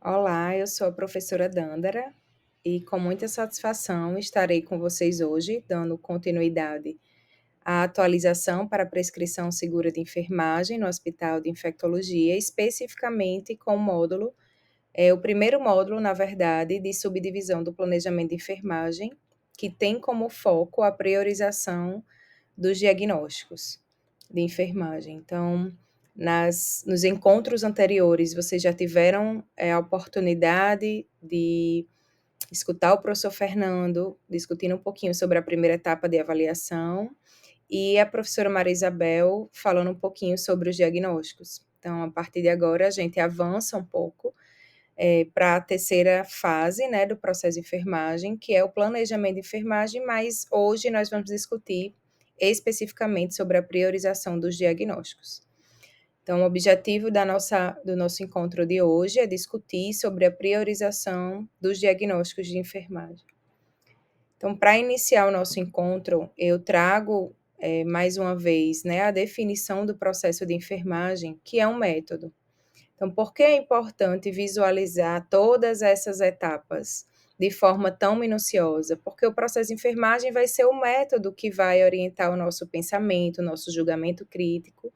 Olá, eu sou a professora Dandara e com muita satisfação estarei com vocês hoje, dando continuidade à atualização para a prescrição segura de enfermagem no Hospital de Infectologia, especificamente com o módulo, o primeiro módulo, na verdade, de subdivisão do planejamento de enfermagem, que tem como foco a priorização dos diagnósticos de enfermagem. Então, nos encontros anteriores, vocês já tiveram a oportunidade de escutar o professor Fernando discutindo um pouquinho sobre a primeira etapa de avaliação e a professora Maria Isabel falando um pouquinho sobre os diagnósticos. Então, a partir de agora, a gente avança um pouco para a terceira fase, né, do processo de enfermagem, que é o planejamento de enfermagem, mas hoje nós vamos discutir especificamente sobre a priorização dos diagnósticos. Então, o objetivo do nosso encontro de hoje é discutir sobre a priorização dos diagnósticos de enfermagem. Então, para iniciar o nosso encontro, eu trago mais uma vez, né, a definição do processo de enfermagem, que é um método. Então, por que é importante visualizar todas essas etapas de forma tão minuciosa? Porque o processo de enfermagem vai ser o método que vai orientar o nosso pensamento, o nosso julgamento crítico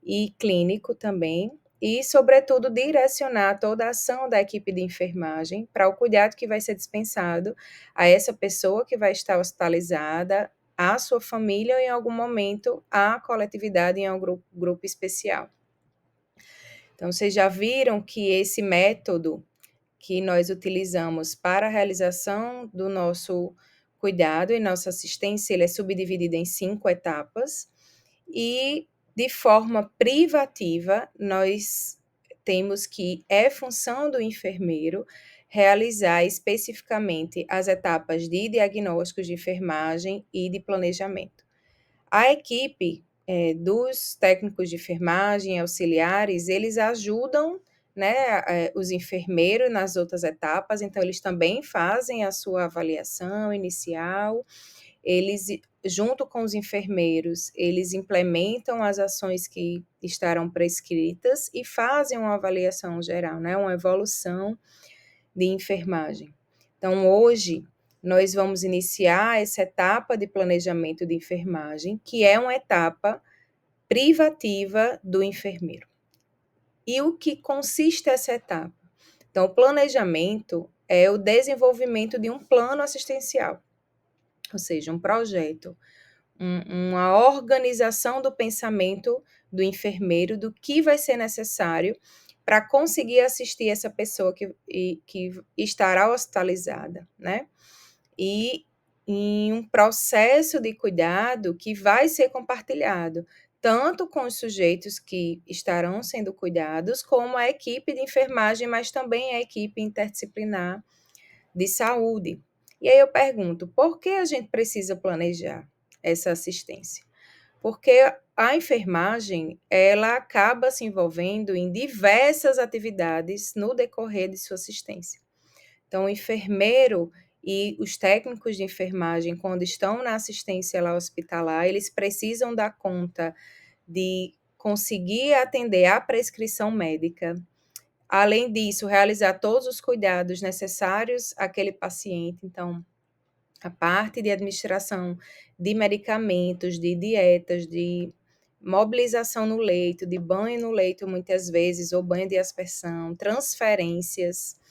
e clínico também, e, sobretudo, direcionar toda a ação da equipe de enfermagem para o cuidado que vai ser dispensado a essa pessoa que vai estar hospitalizada, à sua família ou, em algum momento, à coletividade em algum grupo especial. Então, vocês já viram que esse método que nós utilizamos para a realização do nosso cuidado e nossa assistência, ele é subdividido em 5 etapas e, de forma privativa, nós temos que é função do enfermeiro realizar especificamente as etapas de diagnósticos de enfermagem e de planejamento. A equipe dos técnicos de enfermagem, auxiliares, eles ajudam, né, os enfermeiros nas outras etapas, então eles também fazem a sua avaliação inicial, eles, junto com os enfermeiros, eles implementam as ações que estarão prescritas e fazem uma avaliação geral, né, uma evolução de enfermagem. Então, hoje, nós vamos iniciar essa etapa de planejamento de enfermagem, que é uma etapa privativa do enfermeiro. E o que consiste essa etapa? Então, o planejamento é o desenvolvimento de um plano assistencial, ou seja, um projeto, uma organização do pensamento do enfermeiro, do que vai ser necessário para conseguir assistir essa pessoa que estará hospitalizada, né? E em um processo de cuidado que vai ser compartilhado, tanto com os sujeitos que estarão sendo cuidados, como a equipe de enfermagem, mas também a equipe interdisciplinar de saúde. E aí eu pergunto, por que a gente precisa planejar essa assistência? Porque a enfermagem, ela acaba se envolvendo em diversas atividades no decorrer de sua assistência. Então, o enfermeiro e os técnicos de enfermagem, quando estão na assistência lá hospitalar, eles precisam dar conta de conseguir atender à prescrição médica. Além disso, realizar todos os cuidados necessários àquele paciente. Então, a parte de administração de medicamentos, de dietas, de mobilização no leito, de banho no leito, muitas vezes, ou banho de aspersão, transferências,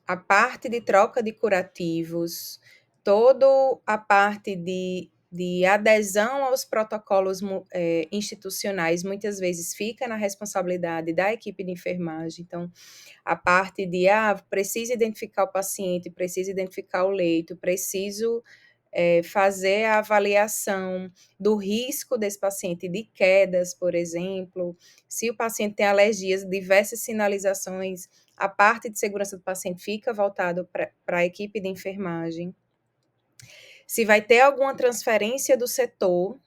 a parte de troca de curativos, toda a parte de adesão aos protocolos institucionais, muitas vezes fica na responsabilidade da equipe de enfermagem. Então, a parte de, preciso identificar o paciente, preciso identificar o leito, preciso fazer a avaliação do risco desse paciente de quedas, por exemplo, se o paciente tem alergias, diversas sinalizações, a parte de segurança do paciente fica voltado para a equipe de enfermagem. Se vai ter alguma transferência do setor,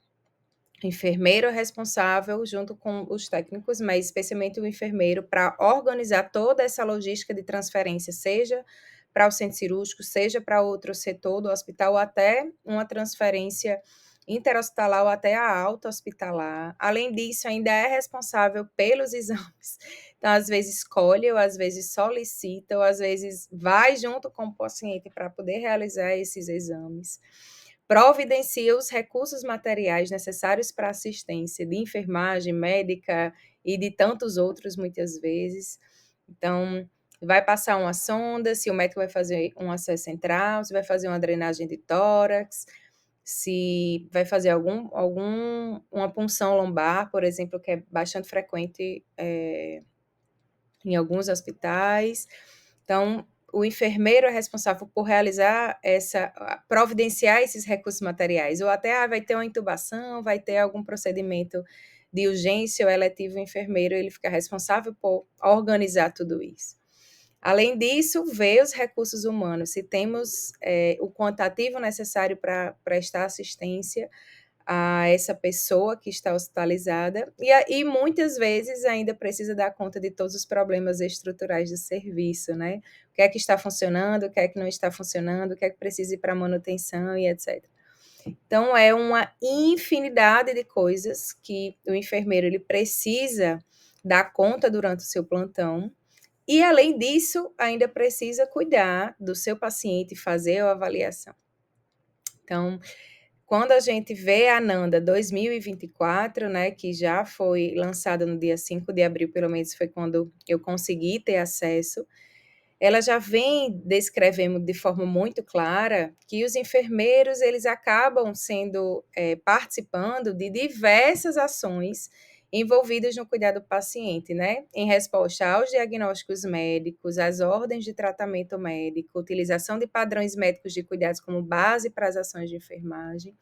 o enfermeiro é responsável, junto com os técnicos, mas especialmente o enfermeiro, para organizar toda essa logística de transferência, seja para o centro cirúrgico, seja para outro setor do hospital, ou até uma transferência interhospitalar ou até a alta hospitalar. Além disso, ainda é responsável pelos exames. Então, às vezes escolhe, ou às vezes solicita, ou às vezes vai junto com o paciente para poder realizar esses exames. Providencia os recursos materiais necessários para assistência de enfermagem, médica e de tantos outros, muitas vezes. Então, vai passar uma sonda, se o médico vai fazer um acesso central, se vai fazer uma drenagem de tórax, se vai fazer uma punção lombar, por exemplo, que é bastante frequente em alguns hospitais. Então, o enfermeiro é responsável por realizar providenciar esses recursos materiais, ou até vai ter uma intubação, vai ter algum procedimento de urgência ou eletivo, o enfermeiro ele fica responsável por organizar tudo isso. Além disso, ver os recursos humanos, se temos o quantitativo necessário para prestar assistência a essa pessoa que está hospitalizada, e muitas vezes ainda precisa dar conta de todos os problemas estruturais do serviço, né? O que é que está funcionando, o que é que não está funcionando, o que é que precisa ir para manutenção e etc. Então, é uma infinidade de coisas que o enfermeiro ele precisa dar conta durante o seu plantão, e, além disso, ainda precisa cuidar do seu paciente, fazer a avaliação. Então, quando a gente vê a NANDA 2024, né, que já foi lançada no dia 5 de abril, pelo menos foi quando eu consegui ter acesso, ela já vem descrevendo de forma muito clara que os enfermeiros eles acabam sendo participando de diversas ações envolvidas no cuidado do paciente, né? Em resposta aos diagnósticos médicos, às ordens de tratamento médico, utilização de padrões médicos de cuidados como base para as ações de enfermagem,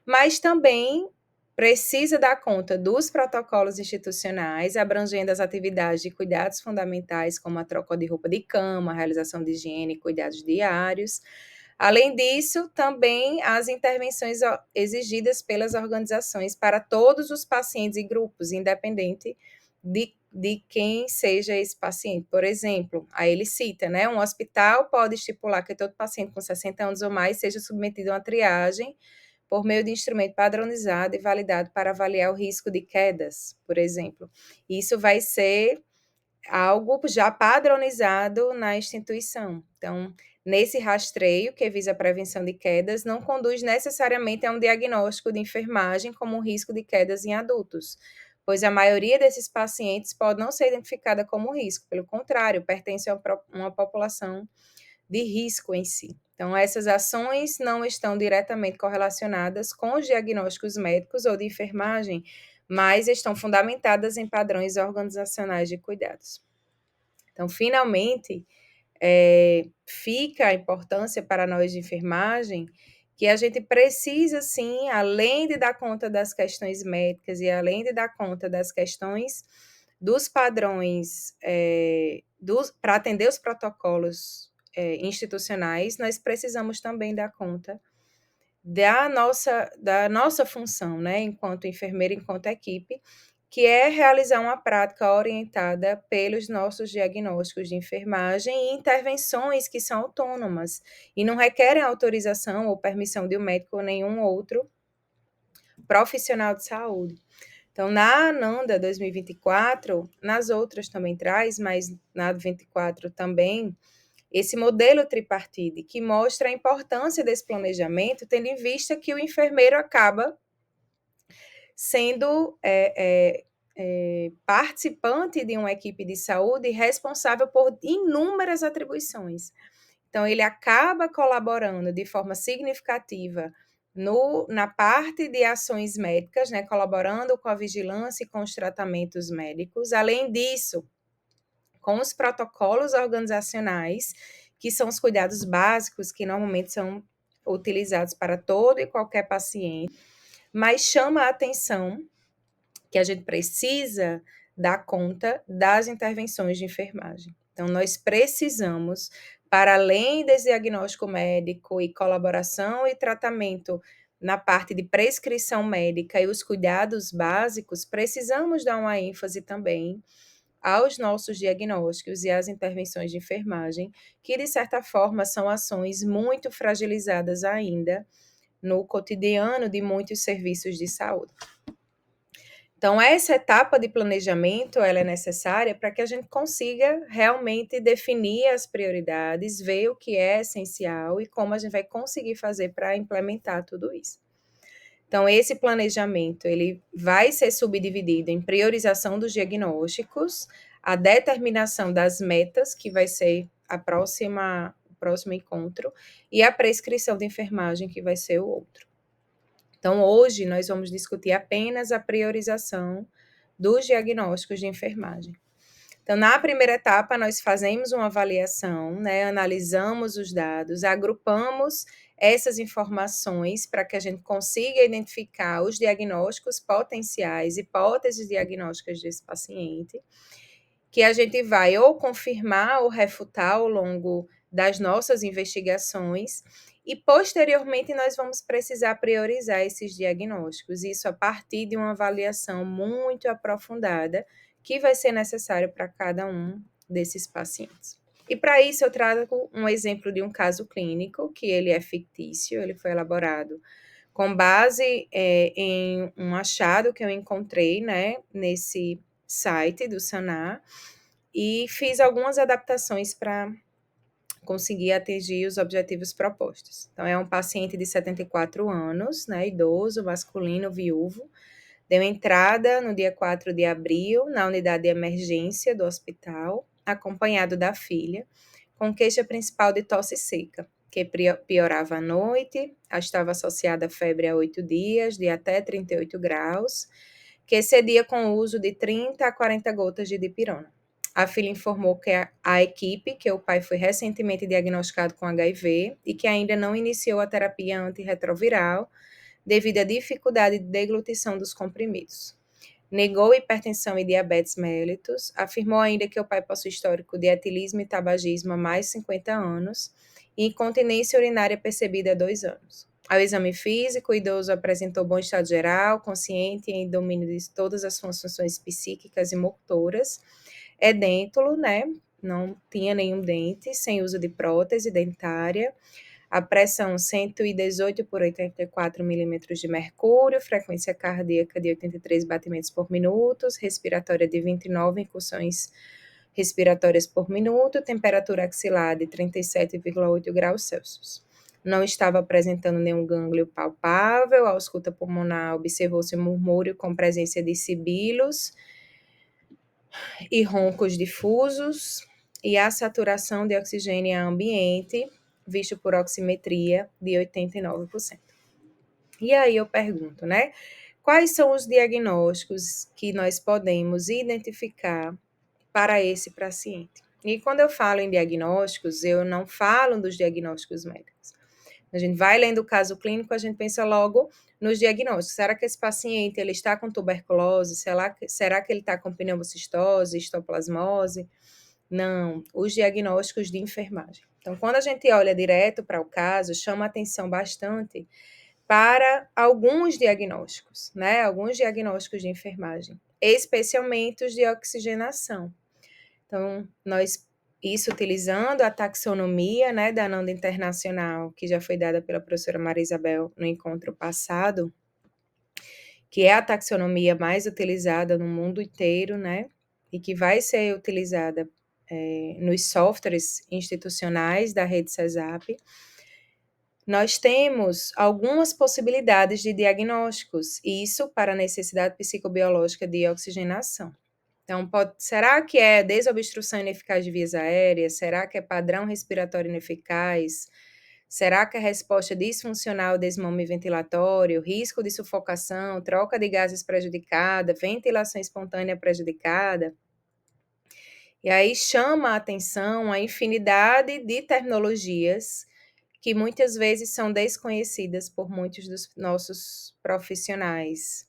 mas também precisa dar conta dos protocolos institucionais, abrangendo as atividades de cuidados fundamentais, como a troca de roupa de cama, a realização de higiene e cuidados diários. Além disso, também as intervenções exigidas pelas organizações para todos os pacientes e grupos, independente de quem seja esse paciente. Por exemplo, aí ele cita, né? Um hospital pode estipular que todo paciente com 60 anos ou mais seja submetido a uma triagem por meio de instrumento padronizado e validado para avaliar o risco de quedas, por exemplo. Isso vai ser algo já padronizado na instituição. Então, nesse rastreio, que visa a prevenção de quedas, não conduz necessariamente a um diagnóstico de enfermagem como um risco de quedas em adultos, pois a maioria desses pacientes pode não ser identificada como risco, pelo contrário, pertence a uma população de risco em si. Então, essas ações não estão diretamente correlacionadas com os diagnósticos médicos ou de enfermagem, mas estão fundamentadas em padrões organizacionais de cuidados. Então, finalmente, fica a importância para nós de enfermagem que a gente precisa, sim, além de dar conta das questões médicas e além de dar conta das questões dos padrões para atender os protocolos institucionais, nós precisamos também dar conta da nossa função, né, enquanto enfermeira, enquanto equipe, que é realizar uma prática orientada pelos nossos diagnósticos de enfermagem e intervenções que são autônomas e não requerem autorização ou permissão de um médico ou nenhum outro profissional de saúde. Então, na ANANDA 2024, nas outras também traz, mas na 24 também, esse modelo tripartite que mostra a importância desse planejamento, tendo em vista que o enfermeiro acaba sendo participante de uma equipe de saúde responsável por inúmeras atribuições. Então, ele acaba colaborando de forma significativa na parte de ações médicas, né, colaborando com a vigilância e com os tratamentos médicos. Além disso, com os protocolos organizacionais, que são os cuidados básicos que normalmente são utilizados para todo e qualquer paciente, mas chama a atenção que a gente precisa dar conta das intervenções de enfermagem. Então, nós precisamos, para além desse diagnóstico médico e colaboração e tratamento na parte de prescrição médica e os cuidados básicos, precisamos dar uma ênfase também aos nossos diagnósticos e às intervenções de enfermagem, que de certa forma são ações muito fragilizadas ainda no cotidiano de muitos serviços de saúde. Então, essa etapa de planejamento, ela é necessária para que a gente consiga realmente definir as prioridades, ver o que é essencial e como a gente vai conseguir fazer para implementar tudo isso. Então, esse planejamento, ele vai ser subdividido em priorização dos diagnósticos, a determinação das metas, que vai ser o próximo encontro, e a prescrição de enfermagem, que vai ser o outro. Então, hoje nós vamos discutir apenas a priorização dos diagnósticos de enfermagem. Então, na primeira etapa, nós fazemos uma avaliação, né, analisamos os dados, agrupamos essas informações para que a gente consiga identificar os diagnósticos potenciais, hipóteses diagnósticas desse paciente, que a gente vai ou confirmar ou refutar ao longo das nossas investigações, e posteriormente nós vamos precisar priorizar esses diagnósticos, isso a partir de uma avaliação muito aprofundada que vai ser necessário para cada um desses pacientes. E para isso eu trago um exemplo de um caso clínico, que ele é fictício, ele foi elaborado com base em um achado que eu encontrei, né, nesse site do Sanar, e fiz algumas adaptações para conseguir atingir os objetivos propostos. Então, é um paciente de 74 anos, né, idoso, masculino, viúvo, deu entrada no dia 4 de abril na unidade de emergência do hospital, acompanhado da filha, com queixa principal de tosse seca, que piorava à noite, estava associada a febre a 8 dias, de até 38 graus, que excedia com o uso de 30 a 40 gotas de dipirona. A filha informou que a equipe, que o pai foi recentemente diagnosticado com HIV e que ainda não iniciou a terapia antirretroviral devido à dificuldade de deglutição dos comprimidos. Negou hipertensão e diabetes mellitus, afirmou ainda que o pai possui histórico de etilismo e tabagismo há mais de 50 anos e incontinência urinária percebida há 2 anos. Ao exame físico, o idoso apresentou bom estado geral, consciente e em domínio de todas as funções psíquicas e motoras. É dêntulo, né? Não tinha nenhum dente, sem uso de prótese dentária. A pressão 118 por 84 milímetros de mercúrio, frequência cardíaca de 83 batimentos por minuto, respiratória de 29 incursões respiratórias por minuto, temperatura axilar de 37,8 graus Celsius. Não estava apresentando nenhum gânglio palpável, a ausculta pulmonar observou-se murmúrio com presença de sibilos e roncos difusos, e a saturação de oxigênio ambiente, visto por oximetria, de 89%. E aí eu pergunto, né? Quais são os diagnósticos que nós podemos identificar para esse paciente? E quando eu falo em diagnósticos, eu não falo dos diagnósticos médicos. A gente vai lendo o caso clínico, a gente pensa logo nos diagnósticos. Será que esse paciente ele está com tuberculose? Será que ele está com pneumocistose, histoplasmose? Não, os diagnósticos de enfermagem. Então, quando a gente olha direto para o caso, chama atenção bastante para alguns diagnósticos, né? Alguns diagnósticos de enfermagem, especialmente os de oxigenação. Então, isso utilizando a taxonomia, né, da NAND Internacional, que já foi dada pela professora Maria Isabel no encontro passado, que é a taxonomia mais utilizada no mundo inteiro, né, e que vai ser utilizada nos softwares institucionais da rede CESAP. Nós temos algumas possibilidades de diagnósticos, isso para a necessidade psicobiológica de oxigenação. Então, será que é desobstrução ineficaz de vias aéreas? Será que é padrão respiratório ineficaz? Será que é resposta disfuncional desmame ventilatório, risco de sufocação, troca de gases prejudicada, ventilação espontânea prejudicada? E aí chama a atenção a infinidade de terminologias que muitas vezes são desconhecidas por muitos dos nossos profissionais.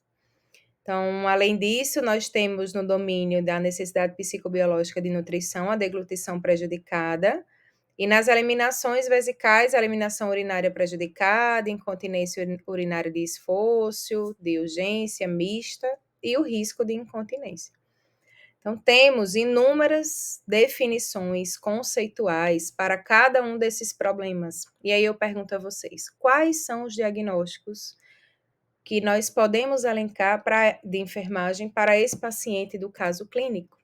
Então, além disso, nós temos no domínio da necessidade psicobiológica de nutrição a deglutição prejudicada, e nas eliminações vesicais, a eliminação urinária prejudicada, incontinência urinária de esforço, de urgência, mista, e o risco de incontinência. Então, temos inúmeras definições conceituais para cada um desses problemas. E aí eu pergunto a vocês, quais são os diagnósticos que nós podemos elencar de enfermagem para esse paciente do caso clínico?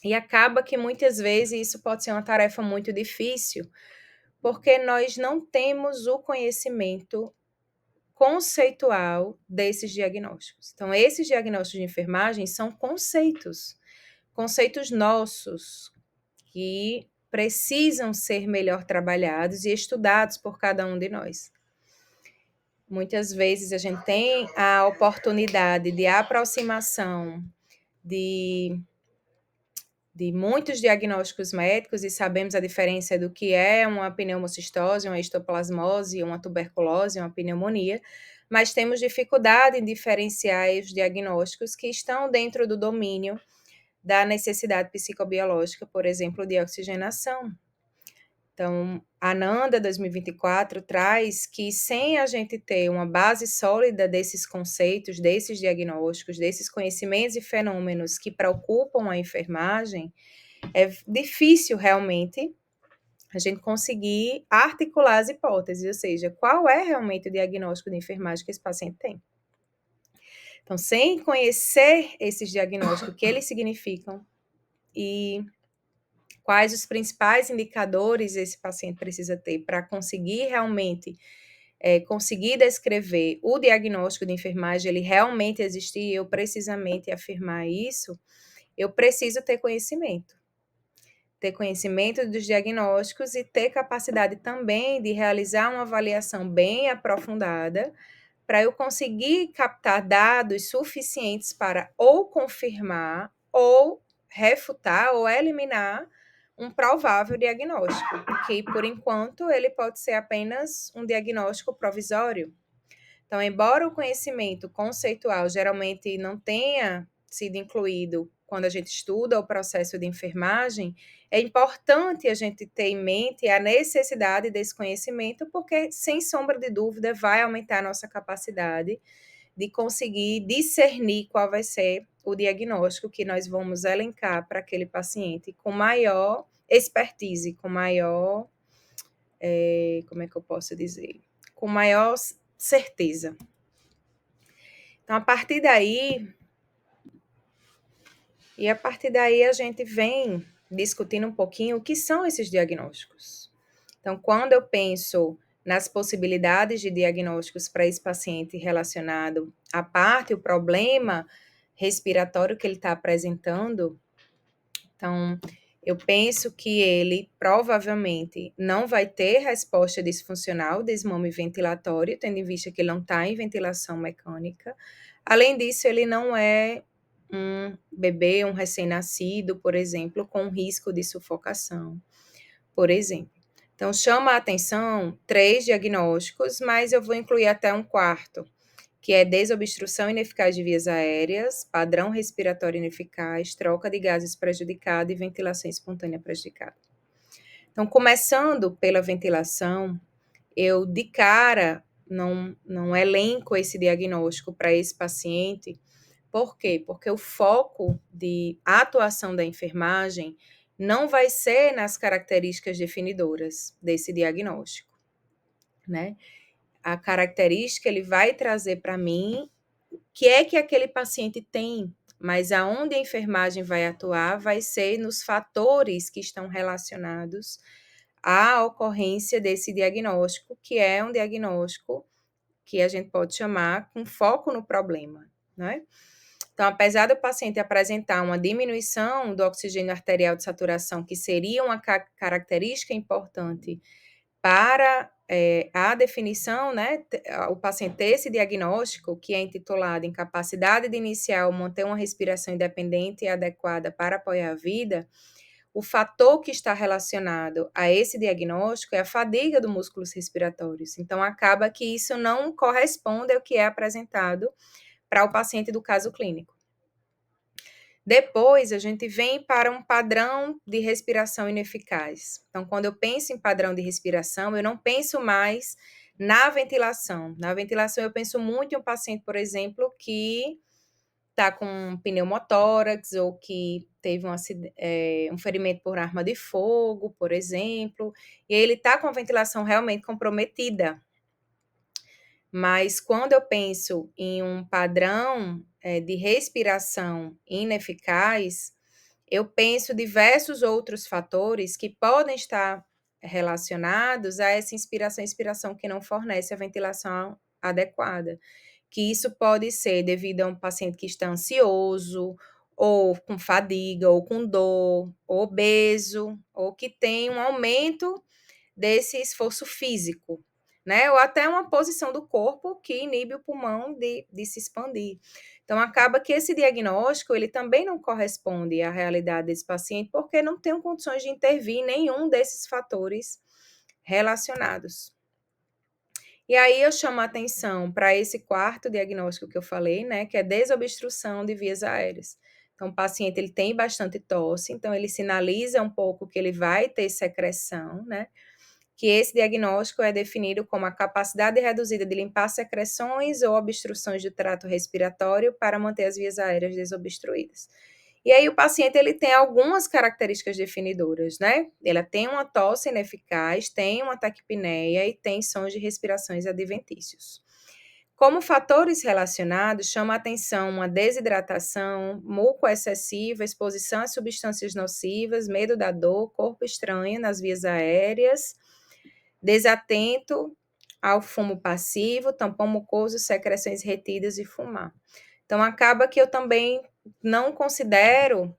E acaba que muitas vezes isso pode ser uma tarefa muito difícil, porque nós não temos o conhecimento conceitual desses diagnósticos. Então, esses diagnósticos de enfermagem são conceitos nossos, que precisam ser melhor trabalhados e estudados por cada um de nós. Muitas vezes a gente tem a oportunidade de aproximação de muitos diagnósticos médicos e sabemos a diferença do que é uma pneumocistose, uma histoplasmose, uma tuberculose, uma pneumonia, mas temos dificuldade em diferenciar os diagnósticos que estão dentro do domínio da necessidade psicobiológica, por exemplo, de oxigenação. Então, a NANDA 2024 traz que sem a gente ter uma base sólida desses conceitos, desses diagnósticos, desses conhecimentos e fenômenos que preocupam a enfermagem, é difícil realmente a gente conseguir articular as hipóteses, ou seja, qual é realmente o diagnóstico de enfermagem que esse paciente tem. Então, sem conhecer esses diagnósticos, o que eles significam e quais os principais indicadores esse paciente precisa ter para conseguir realmente conseguir descrever o diagnóstico de enfermagem, ele realmente existir, eu precisamente afirmar isso, eu preciso ter conhecimento. Ter conhecimento dos diagnósticos e ter capacidade também de realizar uma avaliação bem aprofundada para eu conseguir captar dados suficientes para ou confirmar, ou refutar, ou eliminar um provável diagnóstico, que por enquanto ele pode ser apenas um diagnóstico provisório. Então, embora o conhecimento conceitual geralmente não tenha sido incluído quando a gente estuda o processo de enfermagem, é importante a gente ter em mente a necessidade desse conhecimento, porque, sem sombra de dúvida, vai aumentar a nossa capacidade de conseguir discernir qual vai ser o diagnóstico que nós vamos elencar para aquele paciente com maior expertise, com maior, como é que eu posso dizer? Com maior certeza. Então, a partir daí a gente vem discutindo um pouquinho o que são esses diagnósticos. Então, quando eu penso nas possibilidades de diagnósticos para esse paciente relacionado à parte, o problema respiratório que ele está apresentando, então, eu penso que ele provavelmente não vai ter resposta disfuncional desmame ventilatório, tendo em vista que ele não está em ventilação mecânica. Além disso, ele não é um bebê, um recém-nascido, por exemplo, com risco de sufocação, por exemplo. Então, chama a atenção 3 diagnósticos, mas eu vou incluir até um quarto, que é desobstrução ineficaz de vias aéreas, padrão respiratório ineficaz, troca de gases prejudicada e ventilação espontânea prejudicada. Então, começando pela ventilação, eu de cara não elenco esse diagnóstico para esse paciente. Por quê? Porque o foco de atuação da enfermagem não vai ser nas características definidoras desse diagnóstico, né? A característica ele vai trazer para mim o que é que aquele paciente tem, mas aonde a enfermagem vai atuar vai ser nos fatores que estão relacionados à ocorrência desse diagnóstico, que é um diagnóstico que a gente pode chamar com foco no problema, né? Então, apesar do paciente apresentar uma diminuição do oxigênio arterial de saturação, que seria uma característica importante para a definição, né, o paciente ter esse diagnóstico, que é intitulado Incapacidade de iniciar ou manter uma respiração independente e adequada para apoiar a vida, o fator que está relacionado a esse diagnóstico é a fadiga dos músculos respiratórios. Então, acaba que isso não corresponde ao que é apresentado para o paciente do caso clínico. Depois, a gente vem para um padrão de respiração ineficaz. Então, quando eu penso em padrão de respiração, eu não penso mais na ventilação. Na ventilação, eu penso muito em um paciente, por exemplo, que está com um pneumotórax ou que teve um ferimento por arma de fogo, por exemplo, e ele está com a ventilação realmente comprometida. Mas quando eu penso em um padrão de respiração ineficaz, eu penso diversos outros fatores que podem estar relacionados a essa inspiração que não fornece a ventilação adequada. Que isso pode ser devido a um paciente que está ansioso, ou com fadiga, ou com dor, ou obeso, ou que tem um aumento desse esforço físico, né? Ou até uma posição do corpo que inibe o pulmão de se expandir. Então, acaba que esse diagnóstico, ele também não corresponde à realidade desse paciente, porque não tem condições de intervir em nenhum desses fatores relacionados. E aí eu chamo a atenção para esse quarto diagnóstico que eu falei, né, que é desobstrução de vias aéreas. Então, o paciente ele tem bastante tosse, então ele sinaliza um pouco que ele vai ter secreção, né? Que esse diagnóstico é definido como a capacidade reduzida de limpar secreções ou obstruções do trato respiratório para manter as vias aéreas desobstruídas. E aí o paciente ele tem algumas características definidoras, né? Ele tem uma tosse ineficaz, tem uma taquipneia e tem sons de respirações adventícios. Como fatores relacionados, chama a atenção uma desidratação, muco excessiva, exposição a substâncias nocivas, medo da dor, corpo estranho nas vias aéreas, desatento ao fumo passivo, tampão mucoso, secreções retidas e fumar. Então, acaba que eu também não considero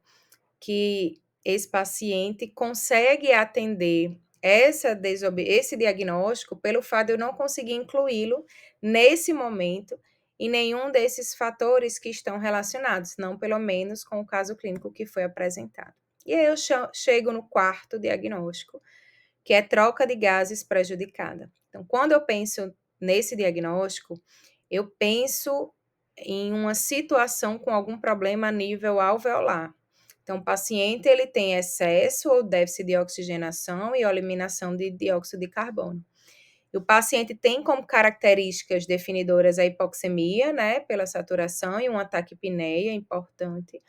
que esse paciente consegue atender esse diagnóstico pelo fato de eu não conseguir incluí-lo nesse momento em nenhum desses fatores que estão relacionados, não pelo menos com o caso clínico que foi apresentado. E aí eu chego no quarto diagnóstico, que é troca de gases prejudicada. Então, quando eu penso nesse diagnóstico, eu penso em uma situação com algum problema a nível alveolar. Então, o paciente ele tem excesso ou déficit de oxigenação e eliminação de dióxido de carbono. E o paciente tem como características definidoras a hipoxemia, né, pela saturação e um ataque taquipneia importante.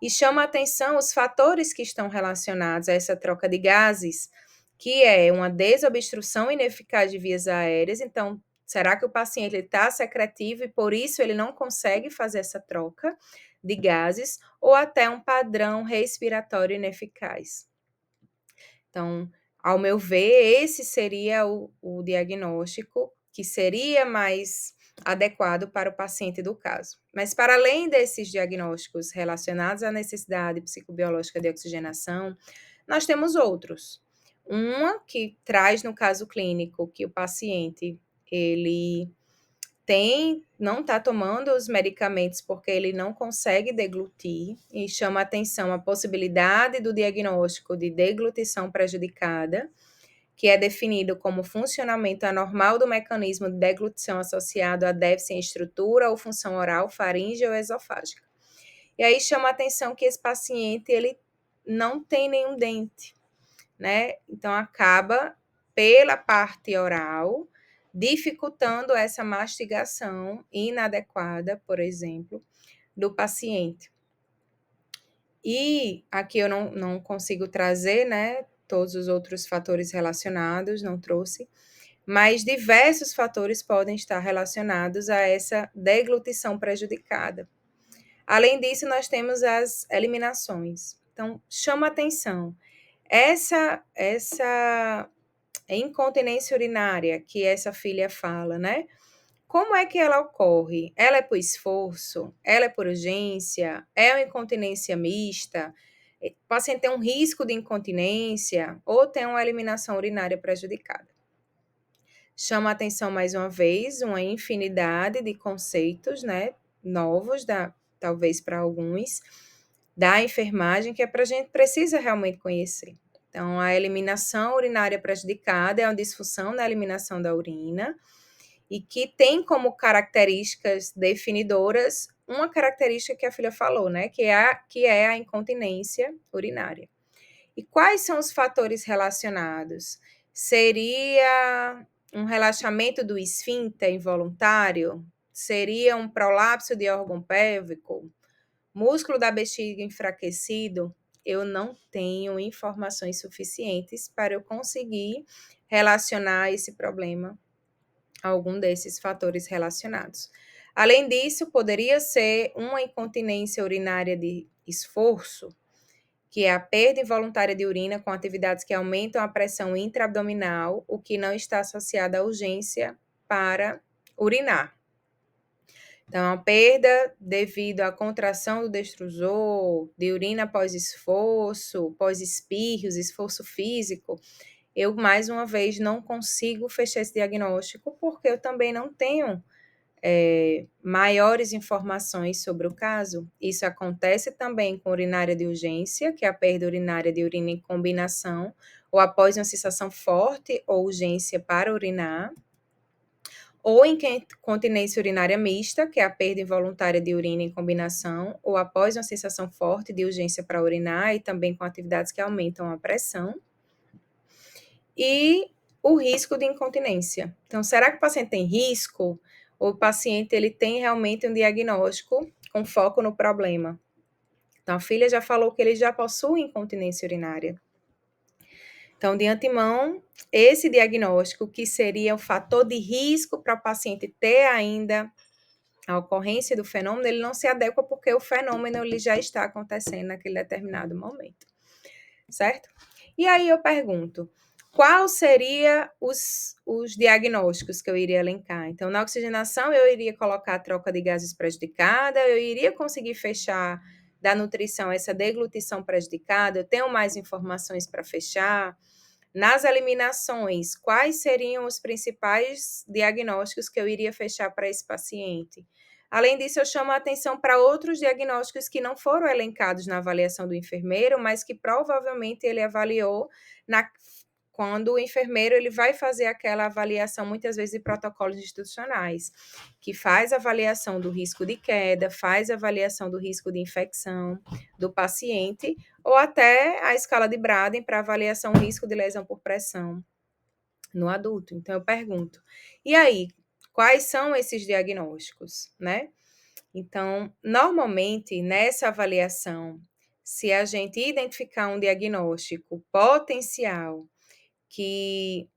E chama a atenção os fatores que estão relacionados a essa troca de gases, que é uma desobstrução ineficaz de vias aéreas. Então, será que o paciente está secretivo e por isso ele não consegue fazer essa troca de gases, ou até um padrão respiratório ineficaz? Então, ao meu ver, esse seria o diagnóstico que seria mais adequado para o paciente do caso. Mas, para além desses diagnósticos relacionados à necessidade psicobiológica de oxigenação, nós temos outros. Uma que traz no caso clínico que o paciente ele não está tomando os medicamentos porque ele não consegue deglutir, e chama atenção a possibilidade do diagnóstico de deglutição prejudicada, que é definido como funcionamento anormal do mecanismo de deglutição associado a déficit em estrutura ou função oral, faringe ou esofágica. E aí chama atenção que esse paciente ele não tem nenhum dente, né? Então acaba pela parte oral dificultando essa mastigação inadequada, por exemplo, do paciente. E aqui eu não consigo trazer, né, todos os outros fatores relacionados, não trouxe, mas diversos fatores podem estar relacionados a essa deglutição prejudicada. Além disso, nós temos as eliminações. Então, chama atenção. Essa incontinência urinária que essa filha fala, né? Como é que ela ocorre? Ela é por esforço? Ela é por urgência? É uma incontinência mista? O paciente tem um risco de incontinência ou tem uma eliminação urinária prejudicada? Chama a atenção mais uma vez uma infinidade de conceitos, né, novos, talvez para alguns, da enfermagem que a gente precisa realmente conhecer. Então, a eliminação urinária prejudicada é uma disfunção na eliminação da urina e que tem como características definidoras uma característica que a filha falou, né, que é a incontinência urinária. E quais são os fatores relacionados? Seria um relaxamento do esfíncter involuntário? Seria um prolapso de órgão pélvico? Músculo da bexiga enfraquecido, eu não tenho informações suficientes para eu conseguir relacionar esse problema a algum desses fatores relacionados. Além disso, poderia ser uma incontinência urinária de esforço, que é a perda involuntária de urina com atividades que aumentam a pressão intraabdominal, o que não está associado à urgência para urinar. Então, a perda devido à contração do destrusor, de urina após esforço, pós espirros, esforço físico, eu, mais uma vez, não consigo fechar esse diagnóstico, porque eu também não tenho maiores informações sobre o caso. Isso acontece também com urinária de urgência, que é a perda urinária de urina em combinação, ou após uma sensação forte ou urgência para urinar, ou em continência urinária mista, que é a perda involuntária de urina em combinação, ou após uma sensação forte de urgência para urinar e também com atividades que aumentam a pressão. E o risco de incontinência. Então, será que o paciente tem risco? Ou o paciente ele tem realmente um diagnóstico com foco no problema? Então, a filha já falou que ele já possui incontinência urinária. Então, de antemão, esse diagnóstico, que seria o fator de risco para o paciente ter ainda a ocorrência do fenômeno, ele não se adequa porque o fenômeno ele já está acontecendo naquele determinado momento, certo? E aí eu pergunto, qual seria os diagnósticos que eu iria elencar? Então, na oxigenação, eu iria colocar a troca de gases prejudicada, eu iria conseguir fechar da nutrição essa deglutição prejudicada, eu tenho mais informações para fechar. Nas eliminações, quais seriam os principais diagnósticos que eu iria fechar para esse paciente? Além disso, eu chamo a atenção para outros diagnósticos que não foram elencados na avaliação do enfermeiro, mas que provavelmente ele avaliou quando o enfermeiro ele vai fazer aquela avaliação, muitas vezes, de protocolos institucionais, que faz avaliação do risco de queda, faz avaliação do risco de infecção do paciente, ou até a escala de Braden para avaliação risco de lesão por pressão no adulto. Então, eu pergunto, e aí, quais são esses diagnósticos, né? Então, normalmente, nessa avaliação, se a gente identificar um diagnóstico potencial que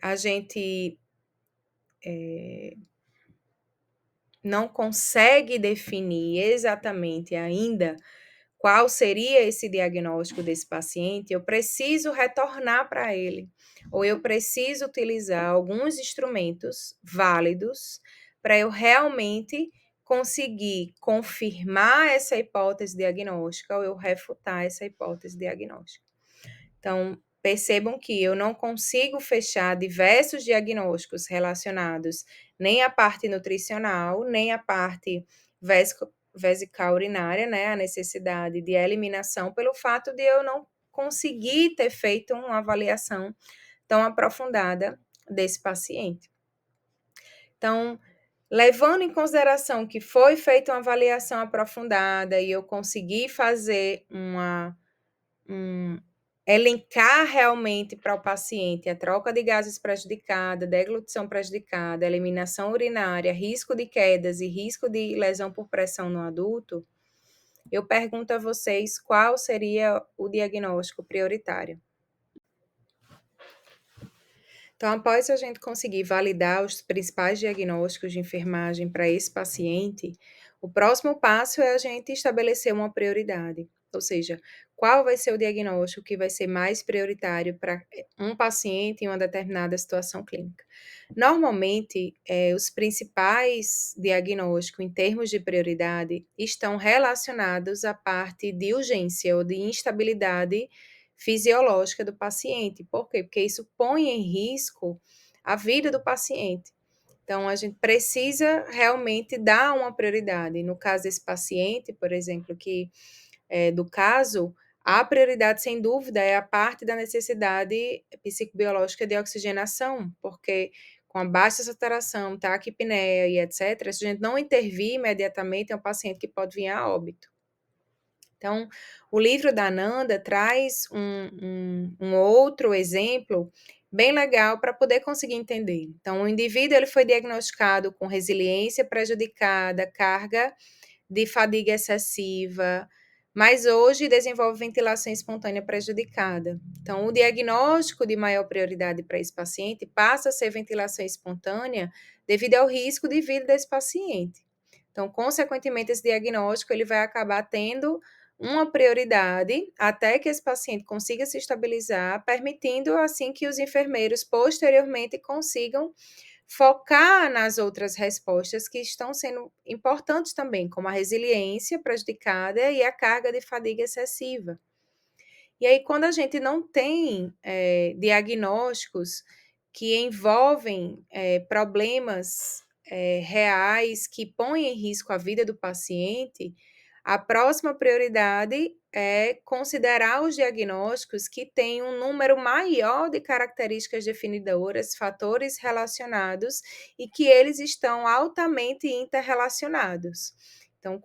a gente não consegue definir exatamente ainda qual seria esse diagnóstico desse paciente, eu preciso retornar para ele, ou eu preciso utilizar alguns instrumentos válidos para eu realmente conseguir confirmar essa hipótese diagnóstica ou eu refutar essa hipótese diagnóstica. Então, percebam que eu não consigo fechar diversos diagnósticos relacionados nem à parte nutricional, nem à parte vesical urinária, né, a necessidade de eliminação, pelo fato de eu não conseguir ter feito uma avaliação tão aprofundada desse paciente. Então, levando em consideração que foi feita uma avaliação aprofundada e eu consegui fazer elencar realmente para o paciente a troca de gases prejudicada, deglutição prejudicada, eliminação urinária, risco de quedas e risco de lesão por pressão no adulto, eu pergunto a vocês qual seria o diagnóstico prioritário. Então, após a gente conseguir validar os principais diagnósticos de enfermagem para esse paciente, o próximo passo é a gente estabelecer uma prioridade, ou seja, qual vai ser o diagnóstico que vai ser mais prioritário para um paciente em uma determinada situação clínica. Normalmente, os principais diagnósticos em termos de prioridade estão relacionados à parte de urgência ou de instabilidade fisiológica do paciente. Por quê? Porque isso põe em risco a vida do paciente. Então, a gente precisa realmente dar uma prioridade. No caso desse paciente, por exemplo, do caso, a prioridade, sem dúvida, é a parte da necessidade psicobiológica de oxigenação, porque com a baixa saturação, taquipneia e etc., se a gente não intervir imediatamente, é um paciente que pode vir a óbito. Então, o livro da Nanda traz um outro exemplo bem legal para poder conseguir entender. Então, o indivíduo ele foi diagnosticado com resiliência prejudicada, carga de fadiga excessiva, mas hoje desenvolve ventilação espontânea prejudicada. Então, o diagnóstico de maior prioridade para esse paciente passa a ser ventilação espontânea devido ao risco de vida desse paciente. Então, consequentemente, esse diagnóstico ele vai acabar tendo uma prioridade até que esse paciente consiga se estabilizar, permitindo assim que os enfermeiros posteriormente consigam focar nas outras respostas que estão sendo importantes também, como a resiliência prejudicada e a carga de fadiga excessiva. E aí, quando a gente não tem diagnósticos que envolvem problemas reais que põem em risco a vida do paciente, a próxima prioridade é considerar os diagnósticos que têm um número maior de características definidoras, fatores relacionados e que eles estão altamente interrelacionados. Então,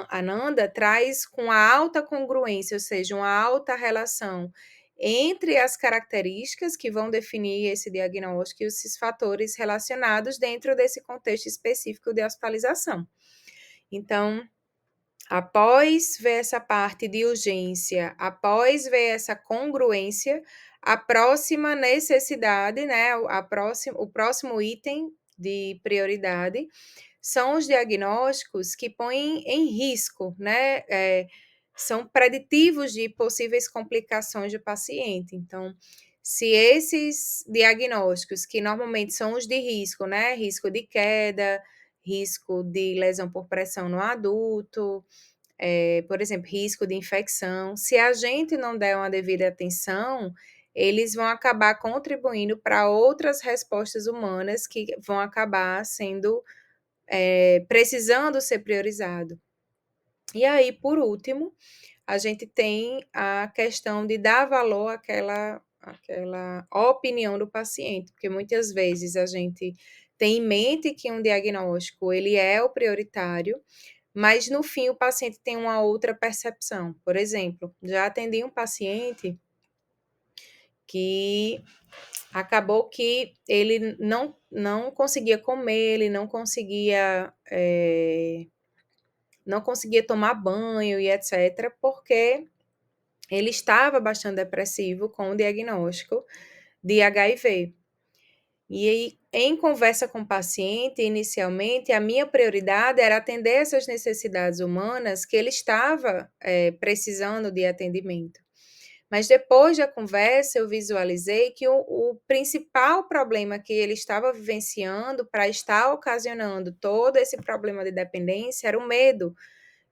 a Nanda traz com a alta congruência, ou seja, uma alta relação entre as características que vão definir esse diagnóstico e esses fatores relacionados dentro desse contexto específico de hospitalização. Então, após ver essa parte de urgência, após ver essa congruência, a próxima necessidade, né, o próximo item de prioridade são os diagnósticos que põem em risco, né? São preditivos de possíveis complicações do paciente. Então, se esses diagnósticos, que normalmente são os de risco, né? Risco de queda, risco de lesão por pressão no adulto, por exemplo, risco de infecção, se a gente não der uma devida atenção, eles vão acabar contribuindo para outras respostas humanas que vão acabar sendo precisando ser priorizado. E aí, por último, a gente tem a questão de dar valor àquela opinião do paciente, porque muitas vezes a gente tem em mente que um diagnóstico ele é o prioritário, mas no fim o paciente tem uma outra percepção. Por exemplo, já atendi um paciente que acabou que ele não conseguia comer, ele não conseguia tomar banho e etc., porque ele estava bastante depressivo com o diagnóstico de HIV. E aí, em conversa com o paciente, inicialmente, a minha prioridade era atender essas necessidades humanas que ele estava precisando de atendimento. Mas depois da conversa, eu visualizei que o principal problema que ele estava vivenciando para estar ocasionando todo esse problema de dependência era o medo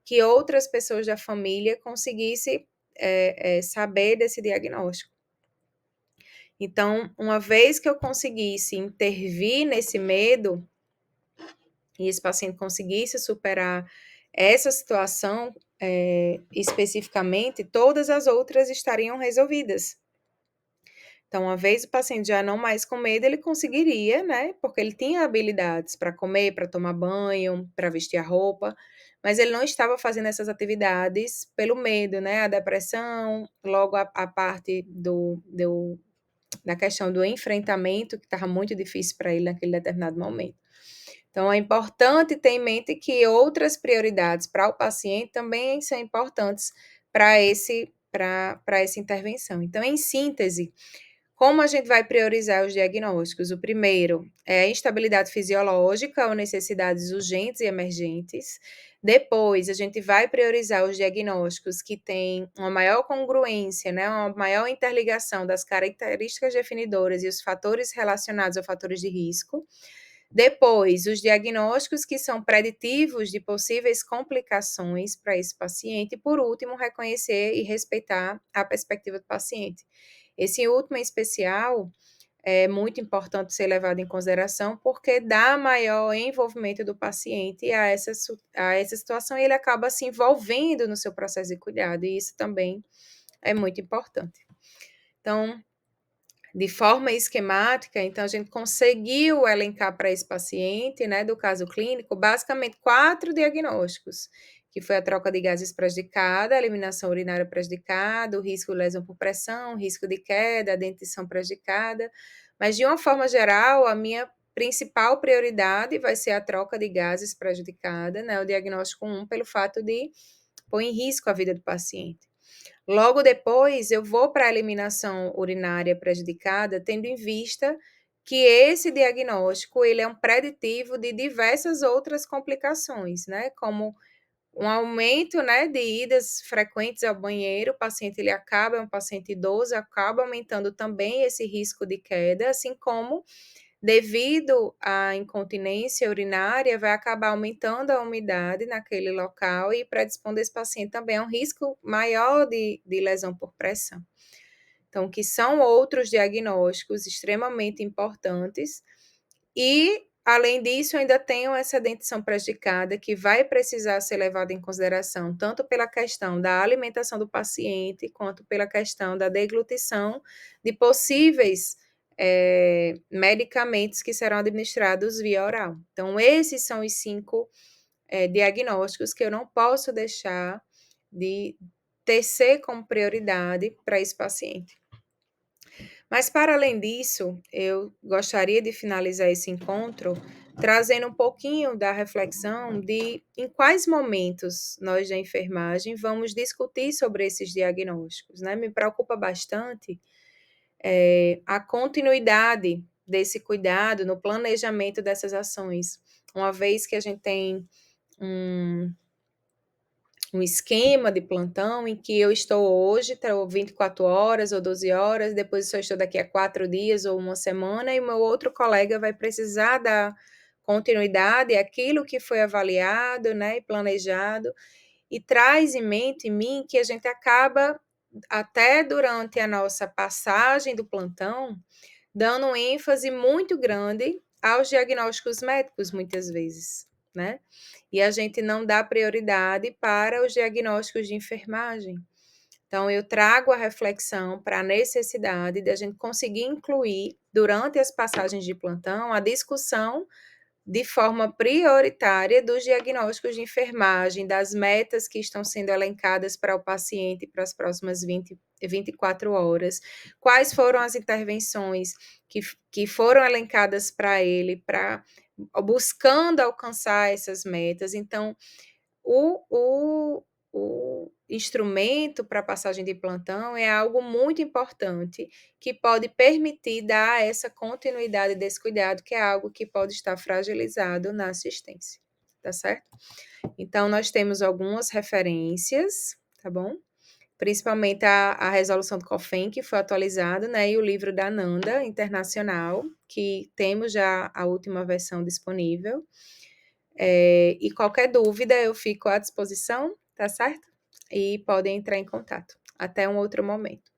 que outras pessoas da família conseguissem saber desse diagnóstico. Então, uma vez que eu conseguisse intervir nesse medo, e esse paciente conseguisse superar essa situação especificamente, todas as outras estariam resolvidas. Então, uma vez o paciente já não mais com medo, ele conseguiria, né? Porque ele tinha habilidades para comer, para tomar banho, para vestir a roupa, mas ele não estava fazendo essas atividades pelo medo, né? A depressão, logo a parte da questão do enfrentamento, que estava muito difícil para ele naquele determinado momento. Então, é importante ter em mente que outras prioridades para o paciente também são importantes para essa intervenção. Então, em síntese, como a gente vai priorizar os diagnósticos? O primeiro é a instabilidade fisiológica ou necessidades urgentes e emergentes. Depois, a gente vai priorizar os diagnósticos que têm uma maior congruência, né, uma maior interligação das características definidoras e os fatores relacionados a fatores de risco. Depois, os diagnósticos que são preditivos de possíveis complicações para esse paciente. E, por último, reconhecer e respeitar a perspectiva do paciente. Esse último em especial é muito importante ser levado em consideração, porque dá maior envolvimento do paciente a essa situação e ele acaba se envolvendo no seu processo de cuidado, e isso também é muito importante. Então, de forma esquemática, então a gente conseguiu elencar para esse paciente, né, do caso clínico, basicamente 4 diagnósticos, que foi a troca de gases prejudicada, a eliminação urinária prejudicada, o risco de lesão por pressão, o risco de queda, a dentição prejudicada, mas de uma forma geral, a minha principal prioridade vai ser a troca de gases prejudicada, né? O diagnóstico 1, pelo fato de pôr em risco a vida do paciente. Logo depois, eu vou para a eliminação urinária prejudicada, tendo em vista que esse diagnóstico ele é um preditivo de diversas outras complicações, né? Como um aumento, né, de idas frequentes ao banheiro, o paciente ele acaba, é um paciente idoso, acaba aumentando também esse risco de queda, assim como devido à incontinência urinária, vai acabar aumentando a umidade naquele local e predispondo esse paciente também a um risco maior de lesão por pressão. Então, que são outros diagnósticos extremamente importantes e, além disso, ainda tenho essa dentição prejudicada que vai precisar ser levada em consideração tanto pela questão da alimentação do paciente, quanto pela questão da deglutição de possíveis medicamentos que serão administrados via oral. Então, esses são os 5 diagnósticos que eu não posso deixar de tecer como prioridade para esse paciente. Mas, para além disso, eu gostaria de finalizar esse encontro trazendo um pouquinho da reflexão de em quais momentos nós da enfermagem vamos discutir sobre esses diagnósticos, né? Me preocupa bastante a continuidade desse cuidado no planejamento dessas ações, uma vez que a gente tem um esquema de plantão em que eu estou hoje, estou 24 horas ou 12 horas, depois eu só estou daqui a 4 dias ou uma semana, e o meu outro colega vai precisar dar continuidade àquilo que foi avaliado, né, e planejado, e traz em mente em mim que a gente acaba, até durante a nossa passagem do plantão, dando um ênfase muito grande aos diagnósticos médicos, muitas vezes, né? E a gente não dá prioridade para os diagnósticos de enfermagem. Então, eu trago a reflexão para a necessidade de a gente conseguir incluir, durante as passagens de plantão, a discussão de forma prioritária dos diagnósticos de enfermagem, das metas que estão sendo elencadas para o paciente para as próximas 24 horas, quais foram as intervenções que foram elencadas para ele, buscando alcançar essas metas. Então, o instrumento para passagem de plantão é algo muito importante que pode permitir dar essa continuidade desse cuidado, que é algo que pode estar fragilizado na assistência, tá certo? Então, nós temos algumas referências, tá bom? Principalmente a resolução do COFEN, que foi atualizada, né? E o livro da Nanda Internacional, que temos já a última versão disponível. E qualquer dúvida eu fico à disposição, tá certo? E podem entrar em contato. Até um outro momento.